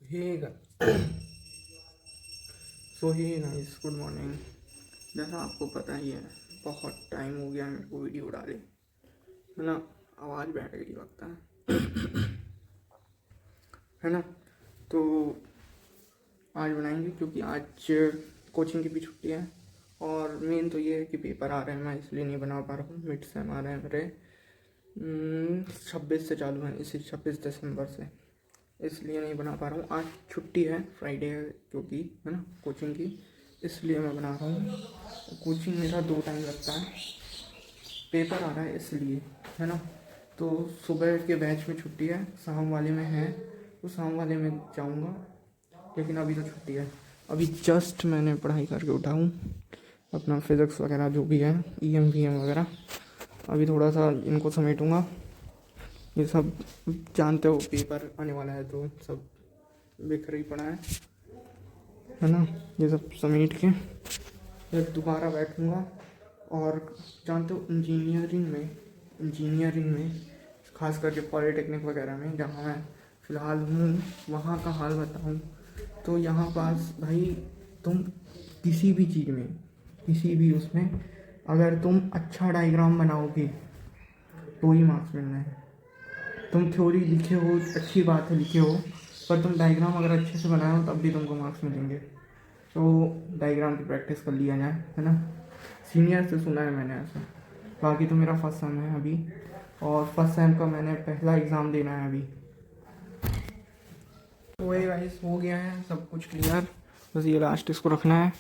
हे सो ही nice, good morning. जैसा आपको पता ही है, बहुत टाइम हो गया मेरे को वीडियो डाले, है ना। आवाज़ बैठ गई लगता है ना। तो आज बनाएंगे क्योंकि आज कोचिंग की भी छुट्टी है और मेन तो ये है कि पेपर आ रहे हैं, मैं इसलिए नहीं बना पा रहा हूँ। मिड सेम आ रहे हैं मेरे 26 से चालू है, इसी 26 दिसंबर से, इसलिए नहीं बना पा रहा हूँ। आज छुट्टी है, फ्राइडे है क्योंकि, है ना, कोचिंग की, इसलिए मैं बना रहा हूँ। कोचिंग मेरा 2 टाइम लगता है, पेपर आ रहा है इसलिए, है ना। तो सुबह के बैच में छुट्टी है, शाम वाले में है, तो शाम वाले में जाऊँगा, लेकिन अभी तो छुट्टी है। अभी जस्ट मैंने पढ़ाई करके उठा हूँ, अपना फिज़िक्स वगैरह जो भी है, EM VM वगैरह, अभी थोड़ा सा इनको समेटूँगा। ये सब जानते हो, पेपर आने वाला है तो सब बिखर ही पड़ा है ना। ये सब समेट के फिर दोबारा बैठूँगा। और जानते हो, इंजीनियरिंग में खास करके पॉलिटेक्निक वगैरह में जहाँ मैं फ़िलहाल हूँ, वहाँ का हाल बताऊँ तो यहाँ पास भाई, तुम किसी भी चीज़ में, किसी भी उसमें अगर तुम अच्छा डायग्राम बनाओगे तो ही मार्क्स मिलना है। तुम थ्योरी लिखे हो, अच्छी बात है लिखे हो, पर तुम डायग्राम अगर अच्छे से बनाए हो तब भी तुमको मार्क्स मिलेंगे। तो डायग्राम की प्रैक्टिस कर लिया जाए, है ना। सीनियर से सुना है मैंने ऐसा। बाकी तो मेरा फर्स्ट सेम है अभी, और फर्स्ट सेम का मैंने पहला एग्ज़ाम देना है अभी। तो वही वाइस हो गया है सब कुछ क्लियर, बस ये लास्ट इसको रखना है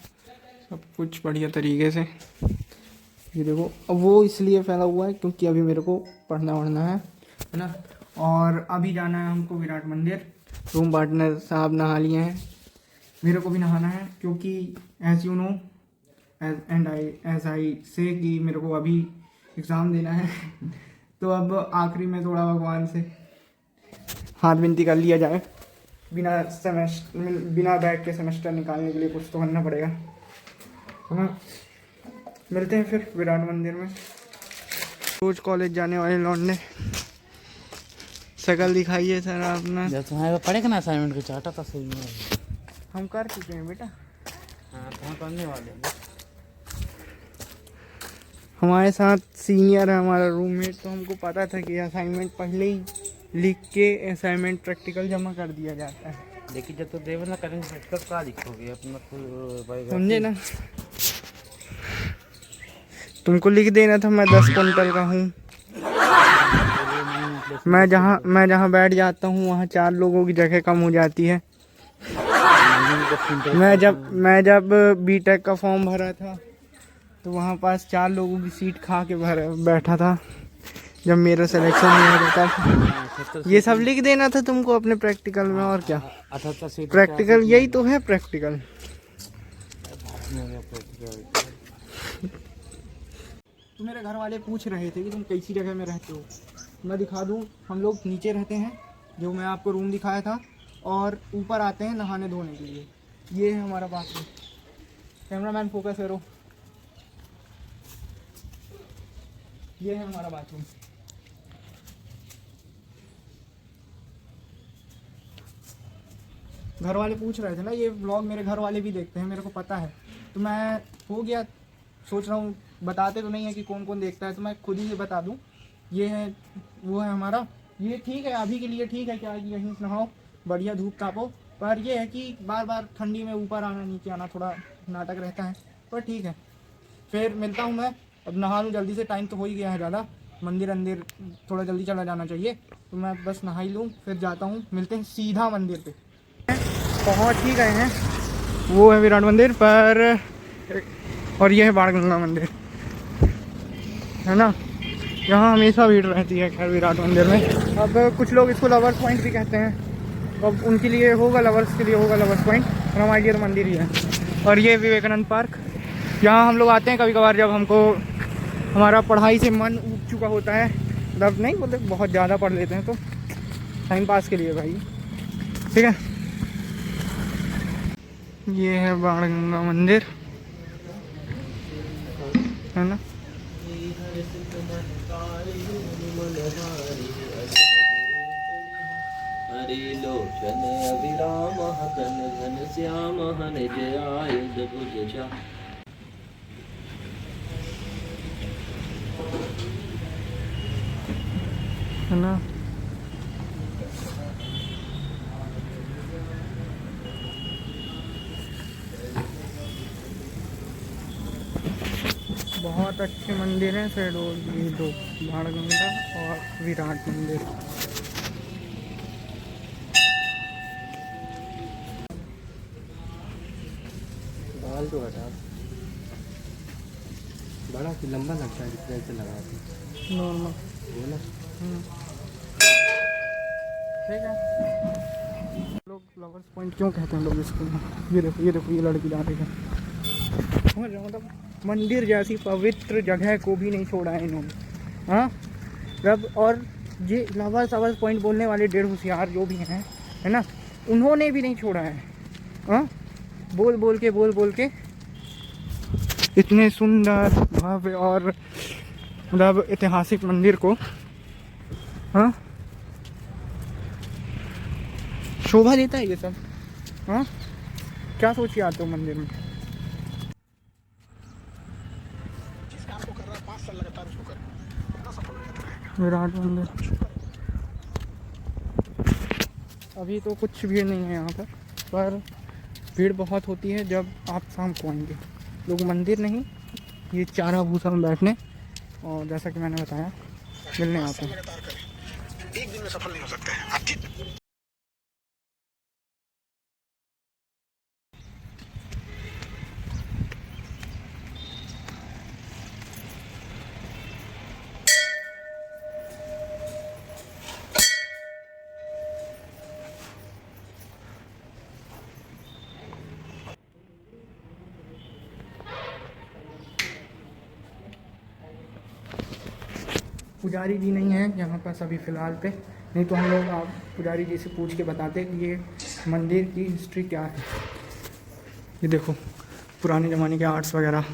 सब कुछ बढ़िया तरीके से। ये देखो, अब वो इसलिए फैला हुआ है क्योंकि अभी मेरे को पढ़ना वढ़ना है ना। और अभी जाना है हमको विराट मंदिर। रूम पार्टनर साहब नहा लिए हैं, मेरे को भी नहाना है क्योंकि as you know as I say कि मेरे को अभी एग्ज़ाम देना है तो अब आखिरी में थोड़ा भगवान से हाथ विनती कर लिया जाए, बिना बैठ के सेमेस्टर निकालने के लिए कुछ तो करना पड़ेगा, है ना। मिलते हैं फिर विराट मंदिर में। रोज कॉलेज जाने वाले लौंडे, शकल दिखाइए सर अपना। जब तुम्हारे पढ़ेगा ना असाइनमेंट को चाटा था सही में, हम कर चुके हैं बेटा। हाँ कहाँ पढ़ने वाले हैं? हमारे साथ सीनियर है हमारा रूममेट, तो हमको पता था कि असाइनमेंट पहले ही लिख के असाइनमेंट प्रैक्टिकल जमा कर दिया जाता है। लेकिन जब तो देव ना करेंगे प्रैक्टिकल क्या लिखोगे अपना खुद, समझे ना। तुमको लिख देना था मैं 10 क्विंटल का हूँ। मैं जहाँ बैठ जाता हूँ वहाँ 4 लोगों की जगह कम हो जाती है। मैं जब बीटेक का फॉर्म भरा था तो वहाँ पास 4 लोगों की सीट खा के बैठा था जब मेरा सिलेक्शन नहीं हो रहा था। ये सब लिख देना था तुमको अपने प्रैक्टिकल में, और क्या। प्रैक्टिकल यही तो है, प्रैक्टिकल। तो मेरे घर वाले पूछ रहे थे कि तुम कैसी जगह में रहते हो, मैं दिखा दूँ। हम लोग नीचे रहते हैं, जो मैं आपको रूम दिखाया था, और ऊपर आते हैं नहाने धोने के लिए। ये है हमारा बाथरूम। कैमरामैन फोकस करो, ये है हमारा बाथरूम। घर वाले पूछ रहे थे ना, ये व्लॉग मेरे घर वाले भी देखते हैं, मेरे को पता है। तो मैं हो गया, सोच रहा हूँ, बताते तो नहीं है कि कौन कौन देखता है, तो मैं खुद ही बता दूँ। ये है, वो है हमारा। ये ठीक है, अभी के लिए ठीक है, क्या यहीं नहाओ, बढ़िया धूप तापो। पर ये है कि बार बार ठंडी में ऊपर आना नीचे आना थोड़ा नाटक रहता है, पर ठीक है। फिर मिलता हूँ मैं, अब नहा लूँ जल्दी से, टाइम तो हो ही गया है ज़्यादा, मंदिर अंदिर थोड़ा जल्दी चला जाना चाहिए। तो मैं बस नहा ही लूँ, फिर जाता हूँ, मिलते हैं सीधा मंदिर पे। पहुँच ही गए हैं, वो है विराट मंदिर पर, और ये है बाणगंगा मंदिर, है ना। यहाँ हमेशा भीड़ रहती है खैर विराट मंदिर में। अब कुछ लोग इसको लवर्स पॉइंट भी कहते हैं, अब उनके लिए होगा, लवर्स के लिए होगा लवर्स पॉइंट, और हमारे लिए तो मंदिर ही है। और ये विवेकानंद पार्क, यहाँ हम लोग आते हैं कभी कभार जब हमको हमारा पढ़ाई से मन उब चुका होता है, तब नहीं बोलते, बहुत ज़्यादा पढ़ लेते हैं तो टाइम पास के लिए भाई, ठीक है। ये है बाणगंगा मंदिर, है ना। हरि लोचन अभिराम घन घन श्याम निज आयुध भुज जा। है ना। बहुत अच्छे मंदिर हैं शहडोल, ये दो, बाणगंगा और विराट मंदिर। बाल तो हटा, बड़ा कि लंबा लगता है जितना ऐसे लगाते नॉर्मल बोला। ठीक है। लोग लवर्स पॉइंट क्यों कहते हैं लोग इसको? ये देखो, ये देखो, ये लड़की जा रही है। समझ रहे हो? मतलब मंदिर जैसी पवित्र जगह को भी नहीं छोड़ा है इन्होंने। हाँ, जब और ये लवर्स पॉइंट बोलने वाले डेढ़ होशियार जो भी हैं, है ना, उन्होंने भी नहीं छोड़ा है। हाँ, बोल बोल के इतने सुंदर भव्य और मतलब ऐतिहासिक मंदिर को, हाँ, शोभा देता है ये सब। हाँ, क्या सोच के आते हो मंदिर में? विराट मंदिर। अभी तो कुछ भीड़ नहीं है यहाँ पर भीड़ बहुत होती है जब आप शाम को आएंगे। लोग मंदिर नहीं, ये चारा भूसा में बैठने और जैसा कि मैंने बताया मिलने आते हैं। एक दिन में सफल नहीं हो सकते हैं आप। पुजारी जी नहीं है यहाँ पर अभी फ़िलहाल पे, नहीं तो हम लोग आप पुजारी जी से पूछ के बताते कि ये मंदिर की हिस्ट्री क्या है। ये देखो पुराने ज़माने के आर्ट्स वगैरह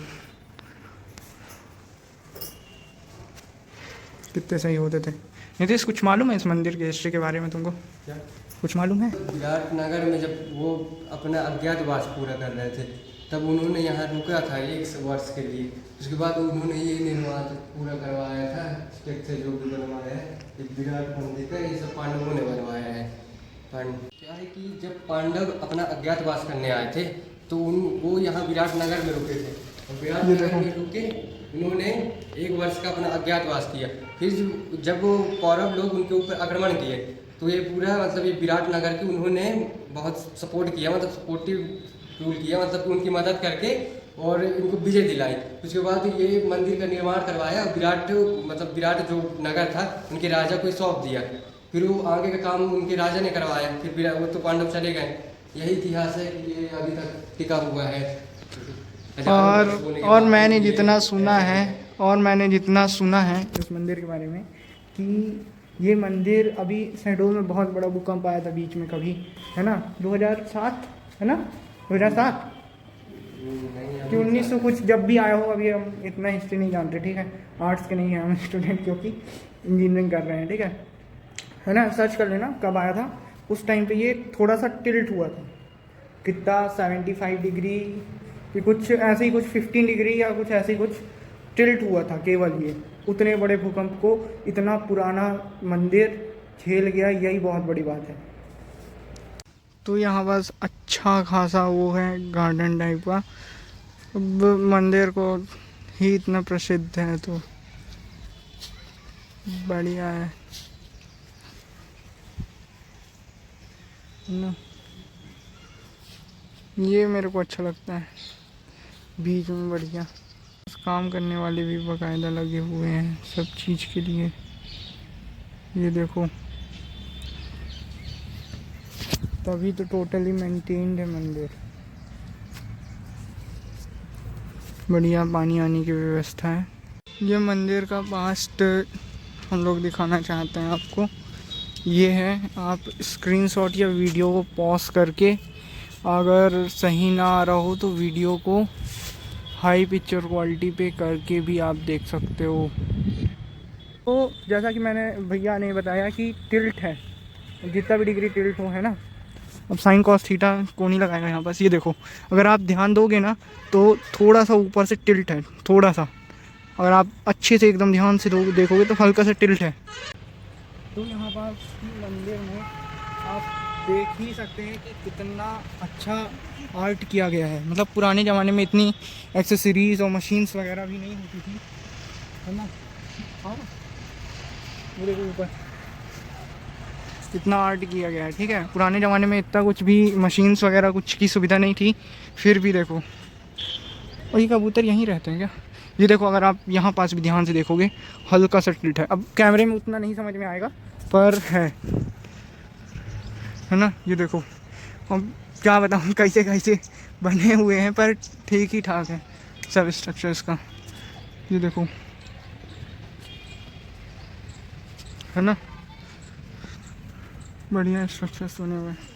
कितने सही होते थे। नीतीश, कुछ मालूम है इस मंदिर की हिस्ट्री के बारे में तुमको? क्या? कुछ मालूम है? विराट नगर में जब वो अपना अज्ञातवास पूरा कर रहे थे तब उन्होंने यहाँ रुका था 1 वर्ष के लिए। उसके बाद उन्होंने ये निर्माण पूरा करवाया था, स्टेट से जो भी बनवाया है एक विराट मंदिर का, ये सब पांडवों ने बनवाया है। क्या है कि जब पांडव अपना अज्ञातवास करने आए थे तो वो यहाँ विराट नगर में रुके थे और विराट नगर में रुके उन्होंने 1 वर्ष का अपना अज्ञातवास किया। फिर जब वो कौरव लोग उनके ऊपर आक्रमण किए तो ये पूरा मतलब ये विराट नगर की उन्होंने बहुत सपोर्ट किया, मतलब सपोर्टिव रूल किया, मतलब उनकी मदद करके और इनको विजय दिलाई। उसके बाद ये मंदिर का निर्माण करवाया। विराट मतलब विराट जो नगर था उनके राजा को सौंप दिया। फिर वो आगे का काम उनके राजा ने करवाया। फिर वो तो पांडव चले गए। यही इतिहास है कि ये अभी तक टिका हुआ है। और मैंने जितना सुना है इस मंदिर के बारे में कि ये मंदिर अभी शहडोल में बहुत बड़ा भूकंप आया था बीच में कभी, है ना, 2007, है ना, 2007 कि 1900 कुछ जब भी आया हो। अभी हम इतना हिस्ट्री नहीं जानते, ठीक है, आर्ट्स के नहीं है हम स्टूडेंट, क्योंकि इंजीनियरिंग कर रहे हैं, ठीक है ना। सर्च कर लेना कब आया था। उस टाइम पे ये थोड़ा सा टिल्ट हुआ था, कितना 75 डिग्री कि कुछ ऐसे ही, कुछ 15 डिग्री या कुछ ऐसे ही कुछ टिल्ट हुआ था केवल। ये उतने बड़े भूकंप को इतना पुराना मंदिर झेल गया, यही बहुत बड़ी बात है। तो यहाँ बस अच्छा खासा वो है गार्डन टाइप का। अब मंदिर को ही इतना प्रसिद्ध है तो बढ़िया है ना। ये मेरे को अच्छा लगता है, बीच में बढ़िया काम करने वाले भी बाकायदा लगे हुए हैं सब चीज़ के लिए। ये देखो, तभी तो टोटली मेंटेन्ड है मंदिर। बढ़िया पानी आने की व्यवस्था है। ये मंदिर का पास्ट हम लोग दिखाना चाहते हैं आपको। ये है, आप स्क्रीनशॉट या वीडियो को पॉज करके, अगर सही ना आ रहा हो तो वीडियो को हाई पिक्चर क्वालिटी पे करके भी आप देख सकते हो। तो जैसा कि मैंने भैया ने बताया कि टिल्ट है, जितना भी डिग्री टिल्ट हो, है ना। अब साइन कॉस थीटा कौन ही लगाएगा यहाँ पास। ये देखो, अगर आप ध्यान दोगे ना तो थोड़ा सा ऊपर से टिल्ट है, थोड़ा सा। अगर आप अच्छे से एकदम ध्यान से देखोगे तो हल्का सा टिल्ट है। तो यहाँ पास मंदिर में आप देख ही सकते हैं कि कितना अच्छा आर्ट किया गया है। मतलब पुराने ज़माने में इतनी एक्सेसरीज और मशीन्स वगैरह भी नहीं होती थी, है ना। हाँ, वो देखो ऊपर कितना आर्ट किया गया है, ठीक है। पुराने ज़माने में इतना कुछ भी मशीन्स वगैरह कुछ की सुविधा नहीं थी, फिर भी देखो। और ये कबूतर यहीं रहते हैं क्या? ये देखो, अगर आप यहाँ पास भी ध्यान से देखोगे हल्का सा टिल्ट है। अब कैमरे में उतना नहीं समझ में आएगा पर है ना। ये देखो, अब क्या बताऊँ कैसे कैसे बने हुए हैं, पर ठीक ही ठाक है सब स्ट्रक्चर्स का। ये देखो, है ना, बढ़िया स्ट्रक्चर्स बने हुए हैं।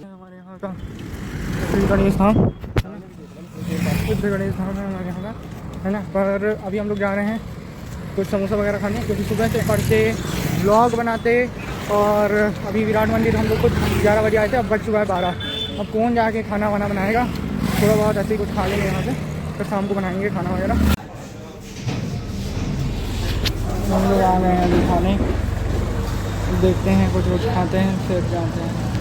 हमारे यहाँ का श्री गणेश धाम, शुद्ध गणेश धाम है हमारे यहाँ का, है ना। पर अभी हम लोग जा रहे हैं कुछ समोसा वगैरह खाने, क्योंकि सुबह से पढ़ते व्लॉग बनाते और अभी विराट मंदिर हम लोग कुछ 11 बजे आए थे, अब बज चुका है 12। अब कौन जाके खाना वाना बनाएगा, थोड़ा बहुत ऐसे ही कुछ खा लेंगे यहाँ से, फिर शाम को बनाएंगे खाना वगैरह। हम लोग आ गए हैं अभी खाने, देखते हैं कुछ खाते हैं फिर जाते हैं।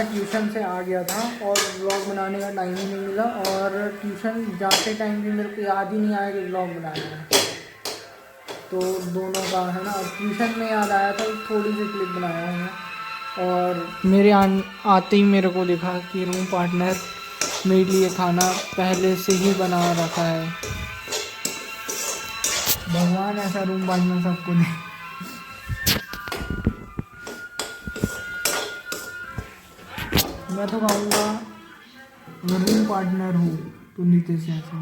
ट्यूशन से आ गया था और व्लॉग बनाने का टाइम ही नहीं मिला, और ट्यूशन जाते टाइम भी मेरे को याद ही नहीं आया कि व्लॉग बनाना है। तो दोनों का, है ना। और ट्यूशन में याद आया था, थोड़ी सी क्लिप बनाया हूँ मैं। और मेरे आते ही मेरे को देखा कि रूम पार्टनर मेरे लिए खाना पहले से ही बना रखा है। भगवान ऐसा रूम पार्टनर सबको दे। मैं तो कहूँगा रूम पार्टनर हूँ तो नीचे से ऐसा